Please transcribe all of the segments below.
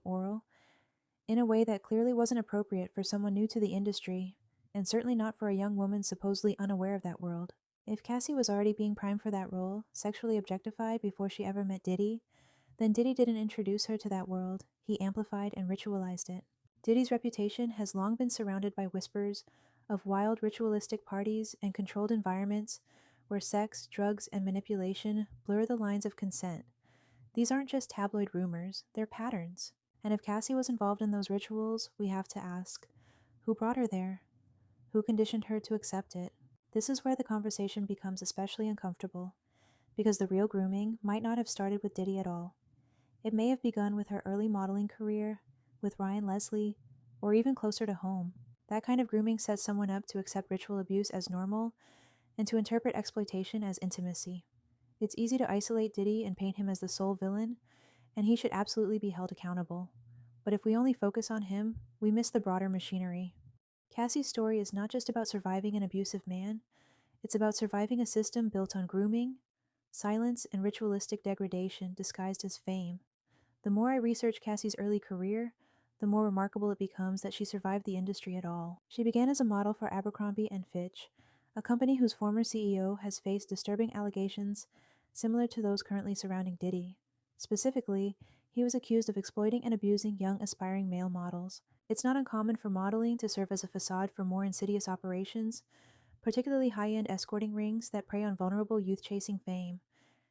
oral, in a way that clearly wasn't appropriate for someone new to the industry, and certainly not for a young woman supposedly unaware of that world. If Cassie was already being primed for that role, sexually objectified before she ever met Diddy, then Diddy didn't introduce her to that world, he amplified and ritualized it. Diddy's reputation has long been surrounded by whispers of wild ritualistic parties and controlled environments where sex, drugs, and manipulation blur the lines of consent. These aren't just tabloid rumors, they're patterns. And if Cassie was involved in those rituals, we have to ask, who brought her there? Who conditioned her to accept it? This is where the conversation becomes especially uncomfortable, because the real grooming might not have started with Diddy at all. It may have begun with her early modeling career, with Ryan Leslie, or even closer to home. That kind of grooming sets someone up to accept ritual abuse as normal and to interpret exploitation as intimacy. It's easy to isolate Diddy and paint him as the sole villain, and he should absolutely be held accountable. But if we only focus on him, we miss the broader machinery. Cassie's story is not just about surviving an abusive man, it's about surviving a system built on grooming, silence, and ritualistic degradation disguised as fame. The more I research Cassie's early career, the more remarkable it becomes that she survived the industry at all. She began as a model for Abercrombie and Fitch, a company whose former CEO has faced disturbing allegations similar to those currently surrounding Diddy. Specifically, he was accused of exploiting and abusing young aspiring male models. It's not uncommon for modeling to serve as a facade for more insidious operations, particularly high-end escorting rings that prey on vulnerable youth-chasing fame.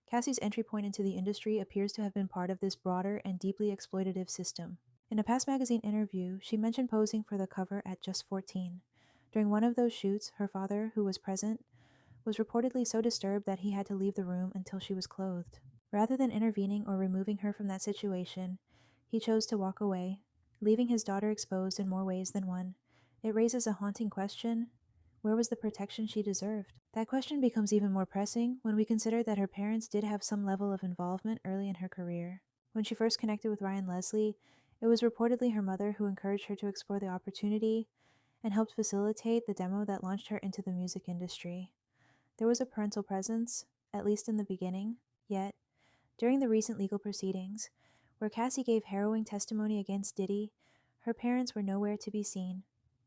Cassie's entry point into the industry appears to have been part of this broader and deeply exploitative system. In a past magazine interview, she mentioned posing for the cover at just 14. During one of those shoots, her father, who was present, was reportedly so disturbed that he had to leave the room until she was clothed. Rather than intervening or removing her from that situation, he chose to walk away, leaving his daughter exposed in more ways than one. It raises a haunting question. Where was the protection she deserved? That question becomes even more pressing when we consider that her parents did have some level of involvement early in her career. When she first connected with Ryan Leslie, it was reportedly her mother who encouraged her to explore the opportunity and helped facilitate the demo that launched her into the music industry. There was a parental presence, at least in the beginning, yet, during the recent legal proceedings, where Cassie gave harrowing testimony against Diddy, her parents were nowhere to be seen.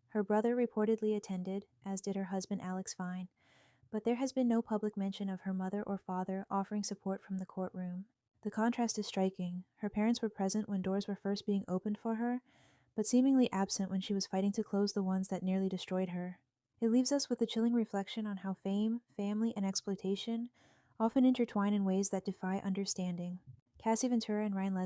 Her brother reportedly attended, as did her husband Alex Fine, but there has been no public mention of her mother or father offering support from the courtroom. The contrast is striking. Her parents were present when doors were first being opened for her, but seemingly absent when she was fighting to close the ones that nearly destroyed her. It leaves us with a chilling reflection on how fame, family, and exploitation often intertwine in ways that defy understanding. Cassie Ventura and Ryan Leslie